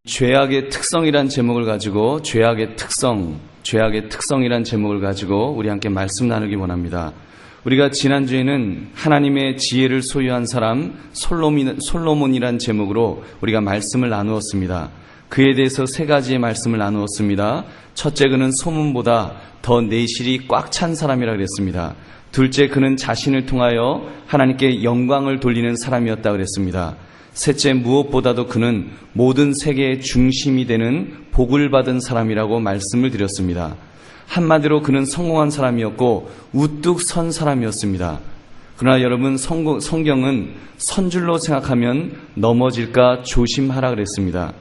죄악의 특성이란 제목을 가지고 죄악의 특성이란 제목을 가지고 우리 함께 말씀 나누기 원합니다. 우리가 지난주에는 하나님의 지혜를 소유한 사람 솔로몬이란 제목으로 우리가 말씀을 나누었습니다. 그에 대해서 세 가지의 말씀을 나누었습니다. 첫째, 그는 소문보다 더 내실이 꽉 찬 사람이라 그랬습니다. 둘째, 그는 자신을 통하여 하나님께 영광을 돌리는 사람이었다 그랬습니다. 셋째, 무엇보다도 그는 모든 세계의 중심이 되는 복을 받은 사람이라고 말씀을 드렸습니다. 한마디로 그는 성공한 사람이었고 우뚝 선 사람이었습니다. 그러나 여러분, 성경은 선줄로 생각하면 넘어질까 조심하라 그랬습니다.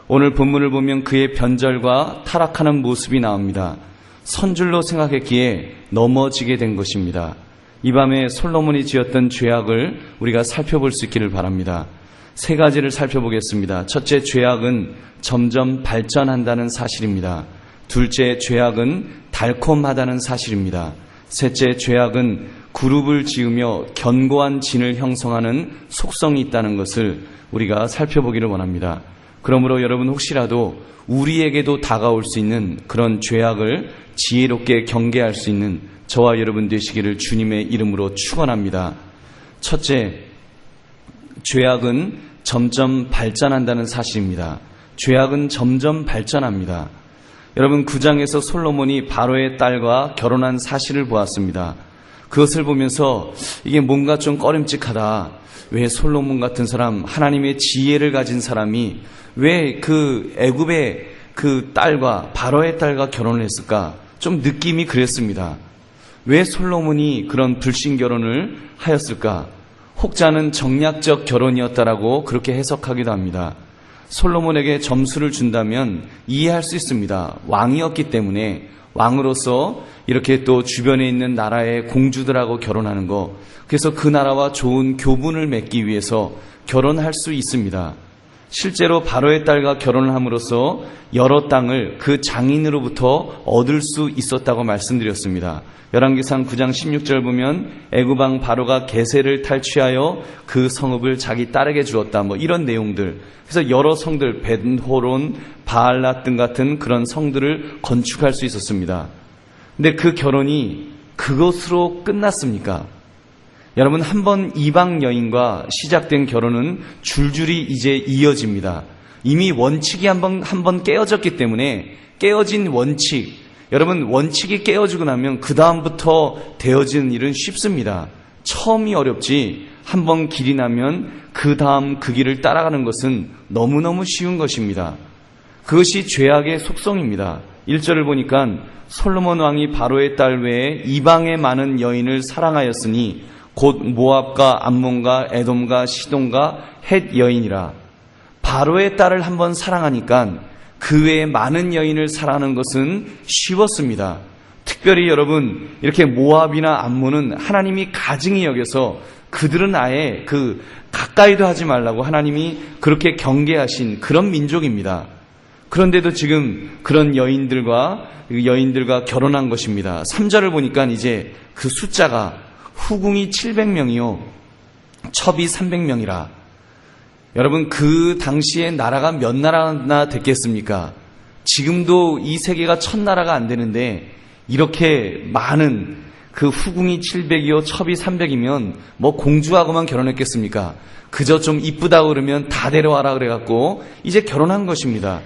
오늘 본문을 보면 그의 변절과 타락하는 모습이 나옵니다. 선줄로 생각했기에 넘어지게 된 것입니다. 이 밤에 솔로몬이 지었던 죄악을 우리가 살펴볼 수 있기를 바랍니다. 세 가지를 살펴보겠습니다. 첫째, 죄악은 점점 발전한다는 사실입니다. 둘째, 죄악은 달콤하다는 사실입니다. 셋째, 죄악은 그룹을 지으며 견고한 진을 형성하는 속성이 있다는 것을 우리가 살펴보기를 원합니다. 그러므로 여러분, 혹시라도 우리에게도 다가올 수 있는 그런 죄악을 지혜롭게 경계할 수 있는 저와 여러분 되시기를 주님의 이름으로 축원합니다. 첫째, 죄악은 점점 발전한다는 사실입니다. 죄악은 점점 발전합니다. 여러분, 9장에서 솔로몬이 바로의 딸과 결혼한 사실을 보았습니다. 그것을 보면서 이게 뭔가 좀 꺼림칙하다. 왜 솔로몬 같은 사람, 하나님의 지혜를 가진 사람이 왜 그 애굽의 그 딸과 바로의 딸과 결혼을 했을까? 좀 느낌이 그랬습니다. 왜 솔로몬이 그런 불신 결혼을 하였을까? 혹자는 정략적 결혼이었다라고 그렇게 해석하기도 합니다. 솔로몬에게 점수를 준다면 이해할 수 있습니다. 왕이었기 때문에 왕으로서 이렇게 또 주변에 있는 나라의 공주들하고 결혼하는 거, 그래서 그 나라와 좋은 교분을 맺기 위해서 결혼할 수 있습니다. 실제로 바로의 딸과 결혼을 함으로써 여러 땅을 그 장인으로부터 얻을 수 있었다고 말씀드렸습니다. 열왕기상 9장 16절 보면 애굽 왕 바로가 게셀을 탈취하여 그 성읍을 자기 딸에게 주었다, 이런 내용들. 그래서 여러 성들, 벳호론, 바알랏 등 같은 그런 성들을 건축할 수 있었습니다. 근데 그 결혼이 그것으로 끝났습니까? 여러분, 한번 이방 여인과 시작된 결혼은 줄줄이 이제 이어집니다. 이미 원칙이 한번 깨어졌기 때문에 깨어진 원칙, 여러분, 원칙이 깨어지고 나면 그 다음부터 되어지는 일은 쉽습니다. 처음이 어렵지 한번 길이 나면 그 다음 그 길을 따라가는 것은 너무너무 쉬운 것입니다. 그것이 죄악의 속성입니다. 1절을 보니까 솔로몬 왕이 바로의 딸 외에 이방의 많은 여인을 사랑하였으니 곧 모압과 암몬과 에돔과 시돈과 헷 여인이라. 바로의 딸을 한번 사랑하니까 그 외에 많은 여인을 사랑하는 것은 쉬웠습니다. 특별히 여러분, 이렇게 모압이나 암몬은 하나님이 가증히 여겨서 그들은 아예 가까이도 하지 말라고 하나님이 그렇게 경계하신 그런 민족입니다. 그런데도 지금 그런 여인들과 결혼한 것입니다. 3절을 보니까 이제 그 숫자가 후궁이 700명이요 첩이 300명이라. 여러분, 그 당시에 나라가 몇 나라나 됐겠습니까? 지금도 이 세계가 1000나라가 안 되는데 이렇게 많은 그 후궁이 700이요 첩이 300이면 공주하고만 결혼했겠습니까? 그저 좀 이쁘다고 그러면 다 데려와라 그래갖고 이제 결혼한 것입니다.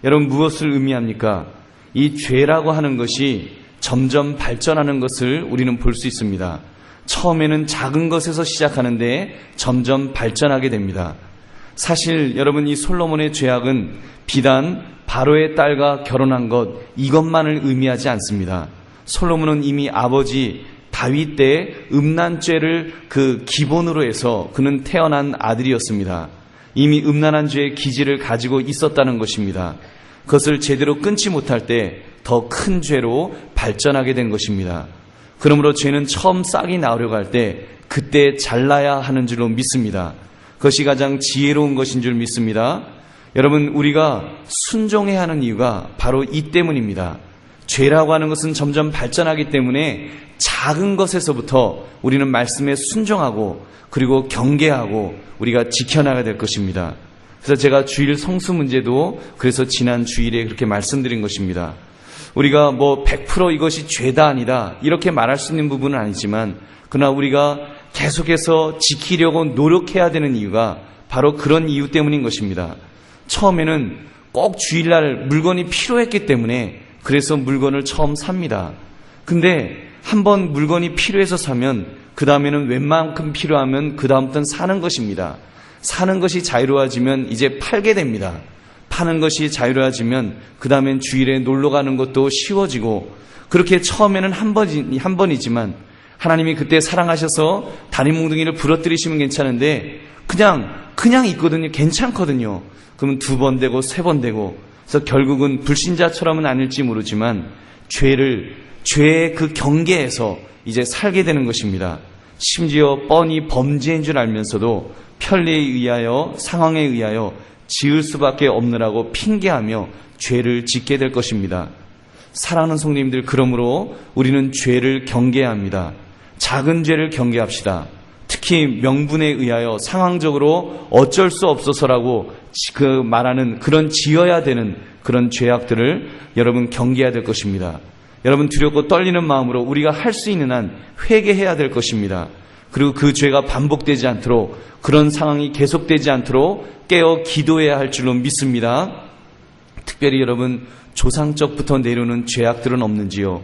여러분, 무엇을 의미합니까? 이 죄라고 하는 것이 점점 발전하는 것을 우리는 볼 수 있습니다. 처음에는 작은 것에서 시작하는데 점점 발전하게 됩니다. 사실 여러분, 이 솔로몬의 죄악은 비단 바로의 딸과 결혼한 것, 이것만을 의미하지 않습니다. 솔로몬은 이미 아버지 다윗 때 음란죄를 그 기본으로 해서 그는 태어난 아들이었습니다. 이미 음란한 죄의 기질을 가지고 있었다는 것입니다. 그것을 제대로 끊지 못할 때 더 큰 죄로 발전하게 된 것입니다. 그러므로 죄는 처음 싹이 나오려고 할 때 그때 잘라야 하는 줄로 믿습니다. 그것이 가장 지혜로운 것인 줄 믿습니다. 여러분, 우리가 순종해야 하는 이유가 바로 이 때문입니다. 죄라고 하는 것은 점점 발전하기 때문에 작은 것에서부터 우리는 말씀에 순종하고 그리고 경계하고 우리가 지켜나가야 될 것입니다. 그래서 제가 주일 성수 문제도 그래서 지난 주일에 그렇게 말씀드린 것입니다. 우리가 100% 이것이 죄다 아니다 이렇게 말할 수 있는 부분은 아니지만, 그러나 우리가 계속해서 지키려고 노력해야 되는 이유가 바로 그런 이유 때문인 것입니다. 처음에는 꼭 주일날 물건이 필요했기 때문에 그래서 물건을 처음 삽니다. 근데 한번 물건이 필요해서 사면 그 다음에는 웬만큼 필요하면 그 다음부터는 사는 것입니다. 사는 것이 자유로워지면 이제 팔게 됩니다. 파는 것이 자유로워지면 그 다음엔 주일에 놀러 가는 것도 쉬워지고, 그렇게 처음에는 한 번이지만 하나님이 그때 사랑하셔서 다리 몽둥이를 부러뜨리시면 괜찮은데 그냥 있거든요. 괜찮거든요. 그러면 2번 되고 3번 되고, 그래서 결국은 불신자처럼은 아닐지 모르지만 죄의 그 경계에서 이제 살게 되는 것입니다. 심지어 뻔히 범죄인 줄 알면서도 편리에 의하여, 상황에 의하여 지을 수밖에 없느라고 핑계하며 죄를 짓게 될 것입니다. 사랑하는 성도님들, 그러므로 우리는 죄를 경계해야 합니다. 작은 죄를 경계합시다. 특히 명분에 의하여 상황적으로 어쩔 수 없어서라고 말하는 그런 지어야 되는 그런 죄악들을 여러분 경계해야 될 것입니다. 여러분 두렵고 떨리는 마음으로 우리가 할 수 있는 한 회개해야 될 것입니다. 그리고 그 죄가 반복되지 않도록, 그런 상황이 계속되지 않도록 깨어 기도해야 할 줄로 믿습니다. 특별히 여러분, 조상적부터 내려오는 죄악들은 없는지요?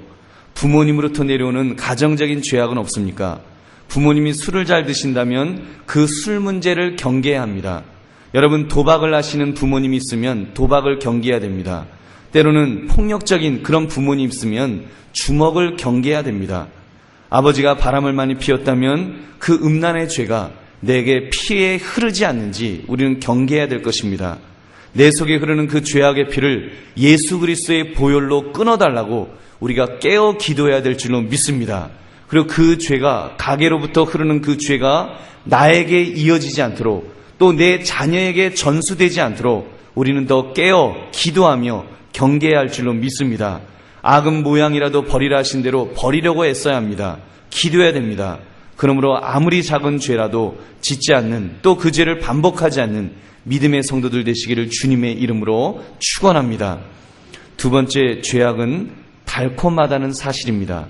부모님으로부터 내려오는 가정적인 죄악은 없습니까? 부모님이 술을 잘 드신다면 그 술 문제를 경계해야 합니다. 여러분, 도박을 하시는 부모님이 있으면 도박을 경계해야 됩니다. 때로는 폭력적인 그런 부모님 있으면 주먹을 경계해야 됩니다. 아버지가 바람을 많이 피웠다면 그 음란의 죄가 내게 피에 흐르지 않는지 우리는 경계해야 될 것입니다. 내 속에 흐르는 그 죄악의 피를 예수 그리스도의 보혈로 끊어달라고 우리가 깨어 기도해야 될 줄로 믿습니다. 그리고 그 죄가, 가게로부터 흐르는 그 죄가 나에게 이어지지 않도록, 또 내 자녀에게 전수되지 않도록 우리는 더 깨어 기도하며 경계해야 할 줄로 믿습니다. 악은 모양이라도 버리라 하신 대로 버리려고 애써야 합니다. 기도해야 됩니다. 그러므로 아무리 작은 죄라도 짓지 않는, 또 그 죄를 반복하지 않는 믿음의 성도들 되시기를 주님의 이름으로 축원합니다. 2번째, 죄악은 달콤하다는 사실입니다.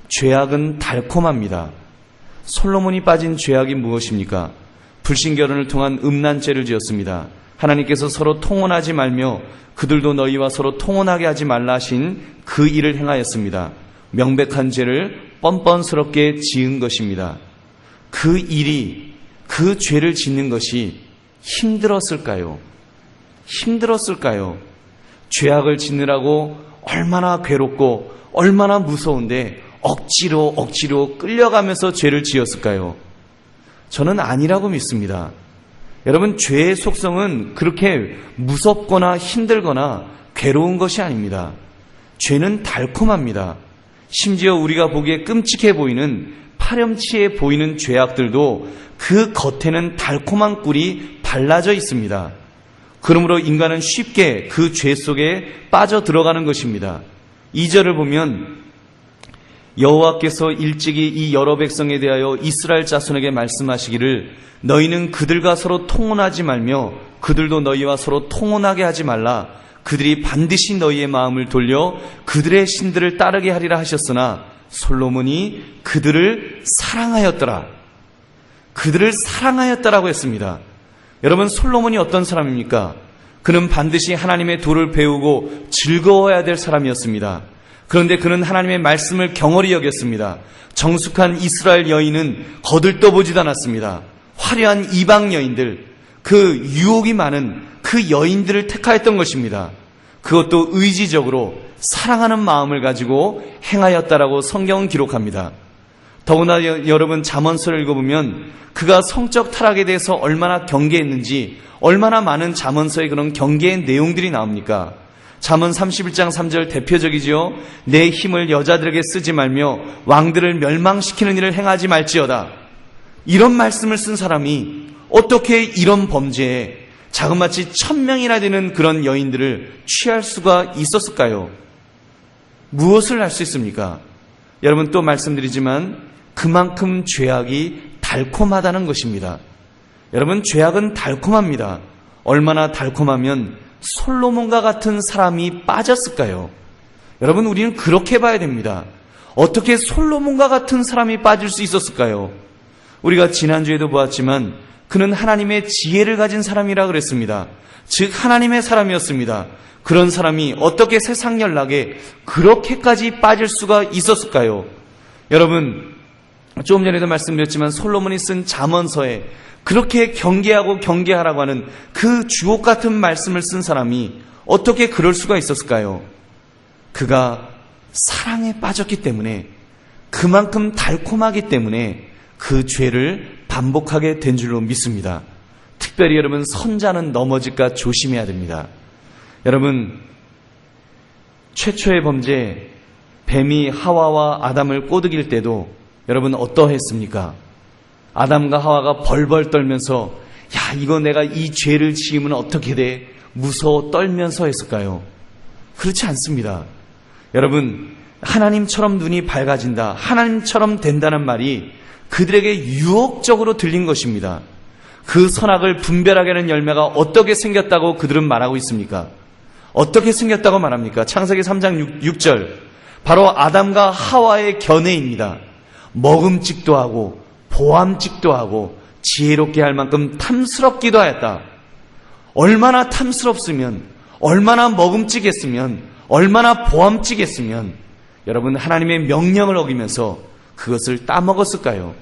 죄악은 달콤합니다. 솔로몬이 빠진 죄악이 무엇입니까? 불신결혼을 통한 음란죄를 지었습니다. 하나님께서 서로 통혼하지 말며 그들도 너희와 서로 통혼하게 하지 말라 하신 그 일을 행하였습니다. 명백한 죄를 뻔뻔스럽게 지은 것입니다. 그 일이, 그 죄를 짓는 것이 힘들었을까요? 죄악을 짓느라고 얼마나 괴롭고 얼마나 무서운데 억지로 끌려가면서 죄를 지었을까요? 저는 아니라고 믿습니다. 여러분, 죄의 속성은 그렇게 무섭거나 힘들거나 괴로운 것이 아닙니다. 죄는 달콤합니다. 심지어 우리가 보기에 끔찍해 보이는, 파렴치해 보이는 죄악들도 그 겉에는 달콤한 꿀이 발라져 있습니다. 그러므로 인간은 쉽게 그 죄 속에 빠져 들어가는 것입니다. 2절을 보면 여호와께서 일찍이 이 여러 백성에 대하여 이스라엘 자손에게 말씀하시기를 너희는 그들과 서로 통혼하지 말며 그들도 너희와 서로 통혼하게 하지 말라. 그들이 반드시 너희의 마음을 돌려 그들의 신들을 따르게 하리라 하셨으나 솔로몬이 그들을 사랑하였더라. 그들을 사랑하였다라고 했습니다. 여러분, 솔로몬이 어떤 사람입니까? 그는 반드시 하나님의 도를 배우고 즐거워야 될 사람이었습니다. 그런데 그는 하나님의 말씀을 경홀히 여겼습니다. 정숙한 이스라엘 여인은 거들떠보지도 않았습니다. 화려한 이방 여인들, 그 유혹이 많은 그 여인들을 택하였던 것입니다. 그것도 의지적으로 사랑하는 마음을 가지고 행하였다라고 성경은 기록합니다. 더구나 여러분, 잠언서를 읽어보면 그가 성적 타락에 대해서 얼마나 경계했는지, 얼마나 많은 잠언서의 그런 경계의 내용들이 나옵니까? 잠언 31장 3절 대표적이지요. 내 힘을 여자들에게 쓰지 말며 왕들을 멸망시키는 일을 행하지 말지어다. 이런 말씀을 쓴 사람이 어떻게 이런 범죄에 자그마치 1000명이나 되는 그런 여인들을 취할 수가 있었을까요? 무엇을 할 수 있습니까? 여러분, 또 말씀드리지만 그만큼 죄악이 달콤하다는 것입니다. 여러분, 죄악은 달콤합니다. 얼마나 달콤하면 솔로몬과 같은 사람이 빠졌을까요? 여러분, 우리는 그렇게 봐야 됩니다. 어떻게 솔로몬과 같은 사람이 빠질 수 있었을까요? 우리가 지난주에도 보았지만 그는 하나님의 지혜를 가진 사람이라 그랬습니다. 즉 하나님의 사람이었습니다. 그런 사람이 어떻게 세상 연락에 그렇게까지 빠질 수가 있었을까요? 여러분, 조금 전에도 말씀드렸지만 솔로몬이 쓴 잠언서에 그렇게 경계하라고 하는 그 주옥 같은 말씀을 쓴 사람이 어떻게 그럴 수가 있었을까요? 그가 사랑에 빠졌기 때문에, 그만큼 달콤하기 때문에 그 죄를 반복하게 된 줄로 믿습니다. 특별히 여러분, 선자는 넘어질까 조심해야 됩니다. 여러분, 최초의 범죄, 뱀이 하와와 아담을 꼬드길 때도 여러분 어떠했습니까? 아담과 하와가 벌벌 떨면서 야, 이거 내가 이 죄를 지으면 어떻게 돼? 무서워 떨면서 했을까요? 그렇지 않습니다. 여러분, 하나님처럼 눈이 밝아진다, 하나님처럼 된다는 말이 그들에게 유혹적으로 들린 것입니다. 그 선악을 분별하게 하는 열매가 어떻게 생겼다고 그들은 말하고 있습니까? 어떻게 생겼다고 말합니까? 창세기 3장 6절, 바로 아담과 하와의 견해입니다. 먹음직도 하고 보암직도 하고 지혜롭게 할 만큼 탐스럽기도 하였다. 얼마나 탐스럽으면, 얼마나 먹음직했으면, 얼마나 보암직했으면 여러분, 하나님의 명령을 어기면서 그것을 따먹었을까요?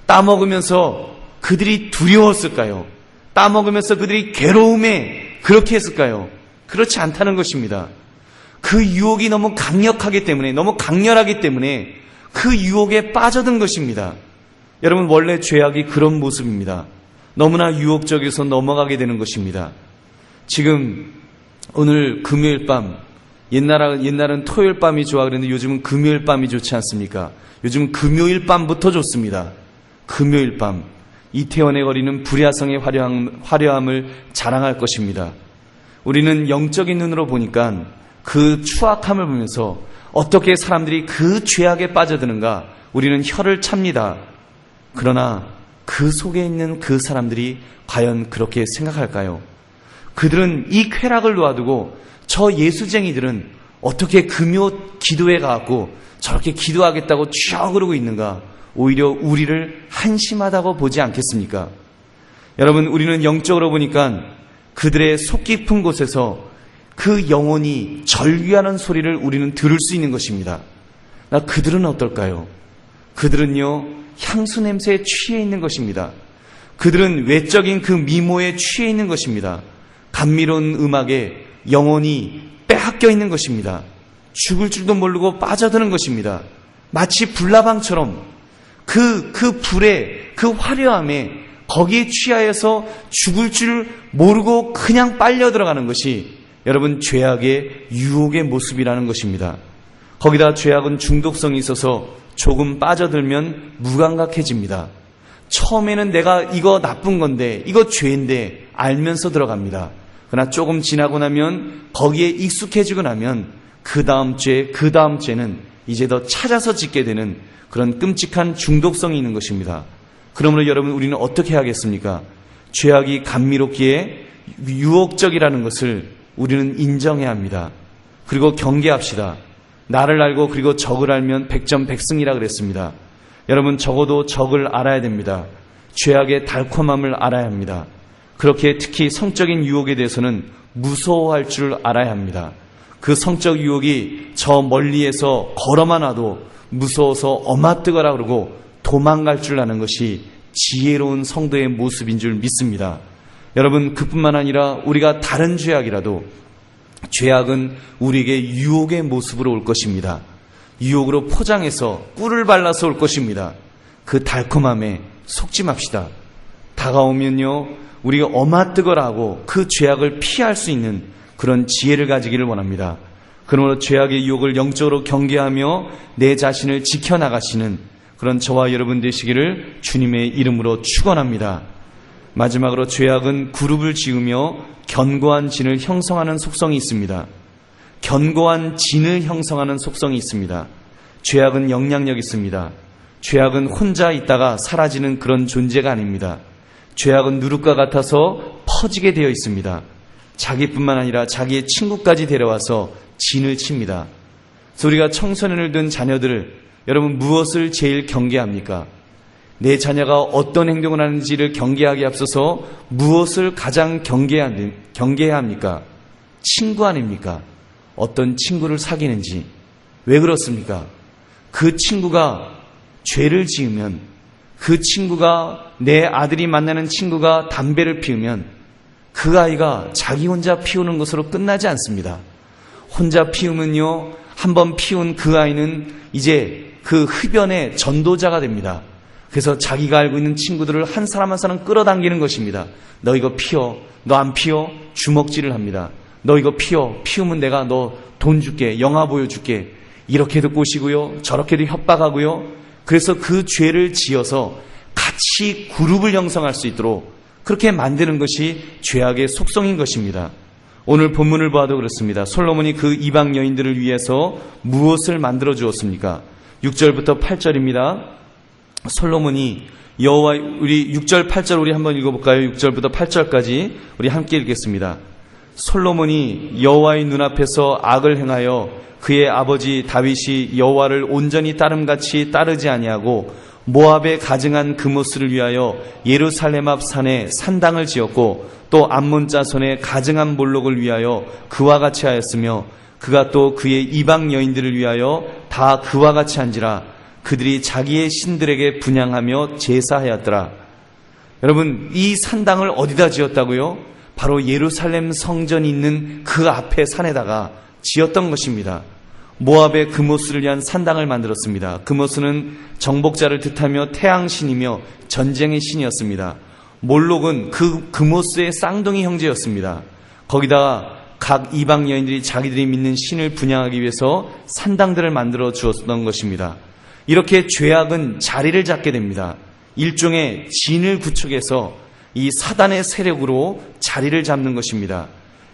따먹으면서 그들이 두려웠을까요? 따먹으면서 그들이 괴로움에 그렇게 했을까요? 그렇지 않다는 것입니다. 그 유혹이 너무 강력하기 때문에, 너무 강렬하기 때문에 그 유혹에 빠져든 것입니다. 여러분, 원래 죄악이 그런 모습입니다. 너무나 유혹적에서 넘어가게 되는 것입니다. 지금 오늘 금요일 밤, 옛날은 토요일 밤이 좋아 그랬는데 요즘은 금요일 밤이 좋지 않습니까? 요즘 금요일 밤부터 좋습니다. 금요일 밤, 이태원에 거리는 불야성의 화려함을 자랑할 것입니다. 우리는 영적인 눈으로 보니까 그 추악함을 보면서 어떻게 사람들이 그 죄악에 빠져드는가 우리는 혀를 찹니다. 그러나 그 속에 있는 그 사람들이 과연 그렇게 생각할까요? 그들은 이 쾌락을 놓아두고 저 예수쟁이들은 어떻게 금요 기도에 가고 저렇게 기도하겠다고 쭉 그러고 있는가? 오히려 우리를 한심하다고 보지 않겠습니까? 여러분, 우리는 영적으로 보니까 그들의 속 깊은 곳에서 그 영혼이 절규하는 소리를 우리는 들을 수 있는 것입니다. 그들은 어떨까요? 그들은요, 향수 냄새에 취해 있는 것입니다. 그들은 외적인 그 미모에 취해 있는 것입니다. 감미로운 음악에 영혼이 빼앗겨 있는 것입니다. 죽을 줄도 모르고 빠져드는 것입니다. 마치 불나방처럼 그 불에, 그 화려함에 거기에 취하여서 죽을 줄 모르고 그냥 빨려 들어가는 것이 여러분, 죄악의 유혹의 모습이라는 것입니다. 거기다 죄악은 중독성이 있어서 조금 빠져들면 무감각해집니다. 처음에는 내가 이거 나쁜 건데, 이거 죄인데 알면서 들어갑니다. 그러나 조금 지나고 나면, 거기에 익숙해지고 나면 그 다음 죄는 이제 더 찾아서 짓게 되는 그런 끔찍한 중독성이 있는 것입니다. 그러므로 여러분, 우리는 어떻게 하겠습니까? 죄악이 감미롭기에 유혹적이라는 것을 우리는 인정해야 합니다. 그리고 경계합시다. 나를 알고 그리고 적을 알면 백전백승이라 그랬습니다. 여러분, 적어도 적을 알아야 됩니다. 죄악의 달콤함을 알아야 합니다. 그렇게 특히 성적인 유혹에 대해서는 무서워할 줄 알아야 합니다. 그 성적 유혹이 저 멀리에서 걸어만 와도 무서워서 어마뜨거라 그러고 도망갈 줄 아는 것이 지혜로운 성도의 모습인 줄 믿습니다. 여러분, 그뿐만 아니라 우리가 다른 죄악이라도 죄악은 우리에게 유혹의 모습으로 올 것입니다. 유혹으로 포장해서 꿀을 발라서 올 것입니다. 그 달콤함에 속지 맙시다. 다가오면요, 우리가 어마뜨거라 하고 그 죄악을 피할 수 있는 그런 지혜를 가지기를 원합니다. 그러므로 죄악의 유혹을 영적으로 경계하며 내 자신을 지켜나가시는 그런 저와 여러분 되시기를 주님의 이름으로 축원합니다. 마지막으로 죄악은 그룹을 지으며 견고한 진을 형성하는 속성이 있습니다. 견고한 진을 형성하는 속성이 있습니다. 죄악은 영향력이 있습니다. 죄악은 혼자 있다가 사라지는 그런 존재가 아닙니다. 죄악은 누룩과 같아서 퍼지게 되어 있습니다. 자기뿐만 아니라 자기의 친구까지 데려와서 진을 칩니다. 그래서 우리가 청소년을 둔 자녀들을 여러분 무엇을 제일 경계합니까? 내 자녀가 어떤 행동을 하는지를 경계하기에 앞서서 무엇을 가장 경계해야 합니까? 친구 아닙니까? 어떤 친구를 사귀는지. 왜 그렇습니까? 그 친구가 죄를 지으면, 그 친구가, 내 아들이 만나는 친구가 담배를 피우면 그 아이가 자기 혼자 피우는 것으로 끝나지 않습니다. 혼자 피우면요, 한번 피운 그 아이는 이제 그 흡연의 전도자가 됩니다. 그래서 자기가 알고 있는 친구들을 한 사람 한 사람 끌어당기는 것입니다. 너 이거 피워, 너 안 피워? 주먹질을 합니다. 너 이거 피우면 내가 너 돈 줄게, 영화 보여줄게. 이렇게도 꼬시고요, 저렇게도 협박하고요. 그래서 그 죄를 지어서 같이 그룹을 형성할 수 있도록 그렇게 만드는 것이 죄악의 속성인 것입니다. 오늘 본문을 보아도 그렇습니다. 솔로몬이 그 이방 여인들을 위해서 무엇을 만들어 주었습니까? 6절부터 8절입니다. 솔로몬이 우리 6절 8절 우리 한번 읽어볼까요? 6절부터 8절까지 우리 함께 읽겠습니다. 솔로몬이 여호와의 눈앞에서 악을 행하여 그의 아버지 다윗이 여호와를 온전히 따름같이 따르지 아니하고 모압에 가증한 그모스를 위하여 예루살렘 앞 산에 산당을 지었고 또 암몬 자손의 가증한 몰록을 위하여 그와 같이 하였으며 그가 또 그의 이방 여인들을 위하여 다 그와 같이 한지라 그들이 자기의 신들에게 분향하며 제사하였더라. 여러분, 이 산당을 어디다 지었다고요? 바로 예루살렘 성전이 있는 그 앞에 산에다가 지었던 것입니다. 모압의 그모스를 위한 산당을 만들었습니다. 그모스는 정복자를 뜻하며 태양신이며 전쟁의 신이었습니다. 몰록은 그 그모스의 쌍둥이 형제였습니다. 거기다가 각 이방 여인들이 자기들이 믿는 신을 분향하기 위해서 산당들을 만들어 주었던 것입니다. 이렇게 죄악은 자리를 잡게 됩니다. 일종의 진을 구축해서 이 사단의 세력으로 자리를 잡는 것입니다.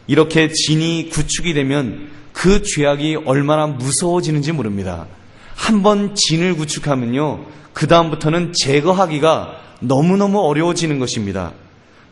이렇게 진이 구축이 되면 그 죄악이 얼마나 무서워지는지 모릅니다. 한번 진을 구축하면요, 그 다음부터는 제거하기가 너무너무 어려워지는 것입니다.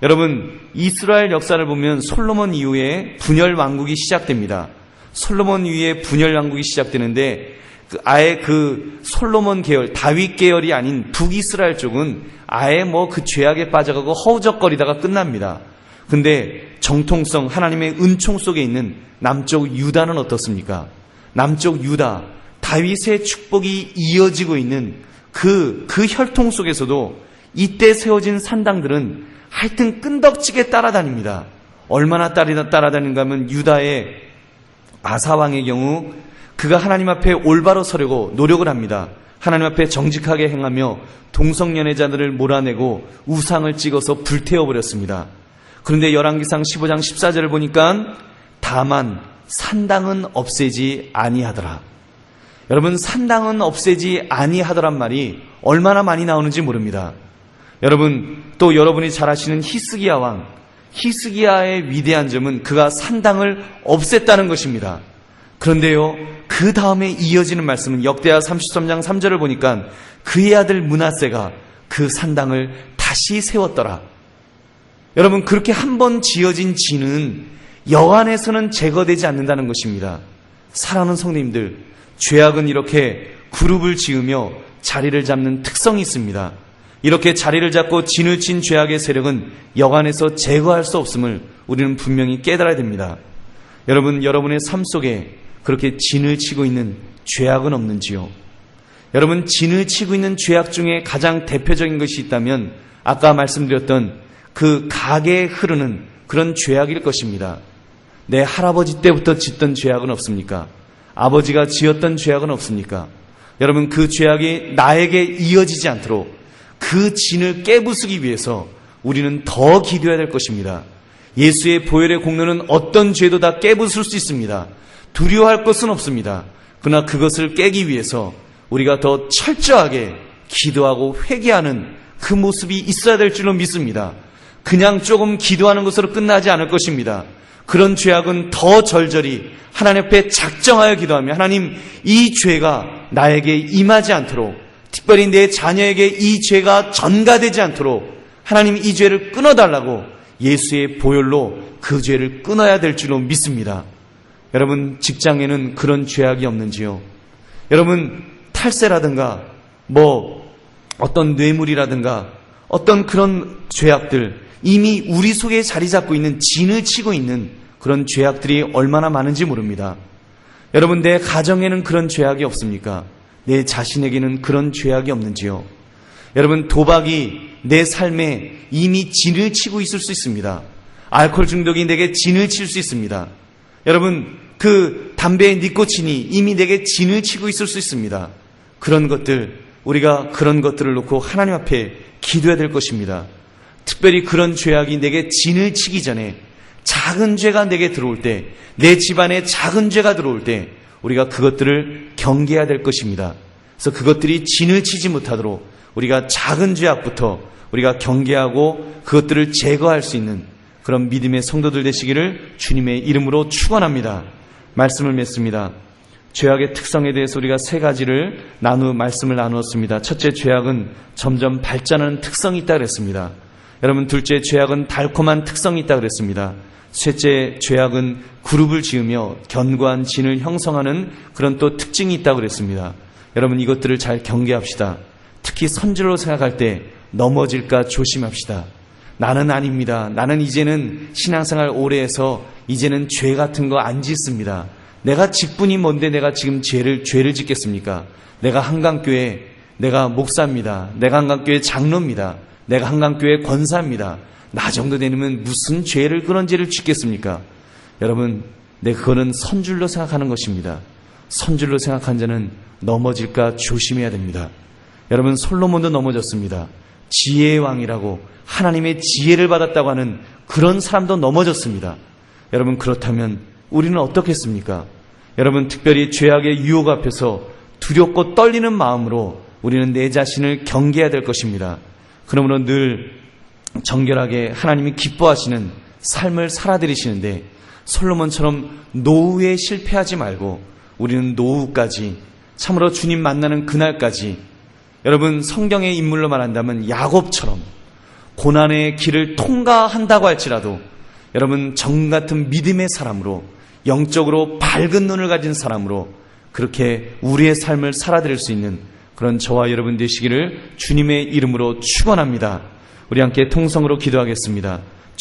여러분, 이스라엘 역사를 보면 솔로몬 이후에 분열 왕국이 시작됩니다. 솔로몬 이후에 분열 왕국이 시작되는데 아예 그 솔로몬 계열, 다윗 계열이 아닌 북이스라엘 쪽은 아예 그 죄악에 빠져가고 허우적거리다가 끝납니다. 근데 정통성, 하나님의 은총 속에 있는 남쪽 유다는 어떻습니까? 남쪽 유다, 다윗의 축복이 이어지고 있는 그 혈통 속에서도 이때 세워진 산당들은 하여튼 끈덕지게 따라다닙니다. 얼마나 따라다니는가 하면 유다의 아사왕의 경우 그가 하나님 앞에 올바로 서려고 노력을 합니다. 하나님 앞에 정직하게 행하며 동성연애자들을 몰아내고 우상을 찍어서 불태워버렸습니다. 그런데 열왕기상 15장 14절을 보니까 다만 산당은 없애지 아니하더라. 여러분, 산당은 없애지 아니하더란 말이 얼마나 많이 나오는지 모릅니다. 여러분, 또 여러분이 잘 아시는 히스기야 왕, 히스기야의 위대한 점은 그가 산당을 없앴다는 것입니다. 그런데요, 그 다음에 이어지는 말씀은 역대하 33장 3절을 보니까 그의 아들 므낫세가 그 산당을 다시 세웠더라. 여러분, 그렇게 한번 지어진 진은 여안에서는 제거되지 않는다는 것입니다. 사랑하는 성도님들, 죄악은 이렇게 그룹을 지으며 자리를 잡는 특성이 있습니다. 이렇게 자리를 잡고 진을 친 죄악의 세력은 여안에서 제거할 수 없음을 우리는 분명히 깨달아야 됩니다. 여러분, 여러분의 삶 속에 그렇게 진을 치고 있는 죄악은 없는지요? 여러분, 진을 치고 있는 죄악 중에 가장 대표적인 것이 있다면 아까 말씀드렸던 그 가게에 흐르는 그런 죄악일 것입니다. 내 할아버지 때부터 짓던 죄악은 없습니까? 아버지가 지었던 죄악은 없습니까? 여러분, 그 죄악이 나에게 이어지지 않도록 그 진을 깨부수기 위해서 우리는 더 기도해야 될 것입니다. 예수의 보혈의 공로는 어떤 죄도 다 깨부술 수 있습니다. 두려워할 것은 없습니다. 그러나 그것을 깨기 위해서 우리가 더 철저하게 기도하고 회개하는 그 모습이 있어야 될 줄로 믿습니다. 그냥 조금 기도하는 것으로 끝나지 않을 것입니다. 그런 죄악은 더 절절히 하나님 앞에 작정하여 기도하며 하나님, 이 죄가 나에게 임하지 않도록, 특별히 내 자녀에게 이 죄가 전가되지 않도록 하나님 이 죄를 끊어달라고 예수의 보혈로 그 죄를 끊어야 될 줄로 믿습니다. 여러분, 직장에는 그런 죄악이 없는지요? 여러분, 탈세라든가 어떤 뇌물이라든가 어떤 그런 죄악들, 이미 우리 속에 자리 잡고 있는, 진을 치고 있는 그런 죄악들이 얼마나 많은지 모릅니다. 여러분, 내 가정에는 그런 죄악이 없습니까? 내 자신에게는 그런 죄악이 없는지요? 여러분, 도박이 내 삶에 이미 진을 치고 있을 수 있습니다. 알코올 중독이 내게 진을 칠 수 있습니다. 여러분, 그 담배의 니코틴이 이미 내게 진을 치고 있을 수 있습니다. 그런 것들, 우리가 그런 것들을 놓고 하나님 앞에 기도해야 될 것입니다. 특별히 그런 죄악이 내게 진을 치기 전에, 작은 죄가 내게 들어올 때, 내 집안에 작은 죄가 들어올 때 우리가 그것들을 경계해야 될 것입니다. 그래서 그것들이 진을 치지 못하도록 우리가 작은 죄악부터 우리가 경계하고 그것들을 제거할 수 있는 그런 믿음의 성도들 되시기를 주님의 이름으로 축원합니다. 말씀을 맺습니다. 죄악의 특성에 대해서 우리가 세 가지를 말씀을 나누었습니다. 첫째, 죄악은 점점 발전하는 특성이 있다 그랬습니다. 여러분, 둘째, 죄악은 달콤한 특성이 있다 그랬습니다. 셋째, 죄악은 그룹을 지으며 견고한 진을 형성하는 그런 또 특징이 있다고 그랬습니다. 여러분, 이것들을 잘 경계합시다. 특히 선질로 생각할 때 넘어질까 조심합시다. 나는 아닙니다. 나는 이제는 신앙생활 오래 해서 이제는 죄 같은 거 안 짓습니다. 내가 직분이 뭔데 내가 지금 죄를 짓겠습니까? 내가 한강교회, 내가 목사입니다. 내가 한강교회 장로입니다. 내가 한강교회 권사입니다. 나 정도 되면 무슨 죄를, 그런 죄를 짓겠습니까? 여러분, 그거는 선줄로 생각하는 것입니다. 선줄로 생각한 자는 넘어질까 조심해야 됩니다. 여러분, 솔로몬도 넘어졌습니다. 지혜의 왕이라고 하나님의 지혜를 받았다고 하는 그런 사람도 넘어졌습니다. 여러분, 그렇다면 우리는 어떻겠습니까? 여러분, 특별히 죄악의 유혹 앞에서 두렵고 떨리는 마음으로 우리는 내 자신을 경계해야 될 것입니다. 그러므로 늘 정결하게 하나님이 기뻐하시는 삶을 살아들이시는데, 솔로몬처럼 노후에 실패하지 말고 우리는 노후까지, 참으로 주님 만나는 그날까지, 여러분, 성경의 인물로 말한다면 야곱처럼 고난의 길을 통과한다고 할지라도 여러분, 정 같은 믿음의 사람으로, 영적으로 밝은 눈을 가진 사람으로 그렇게 우리의 삶을 살아드릴 수 있는 그런 저와 여러분 되시기를 주님의 이름으로 축원합니다. 우리 함께 통성으로 기도하겠습니다.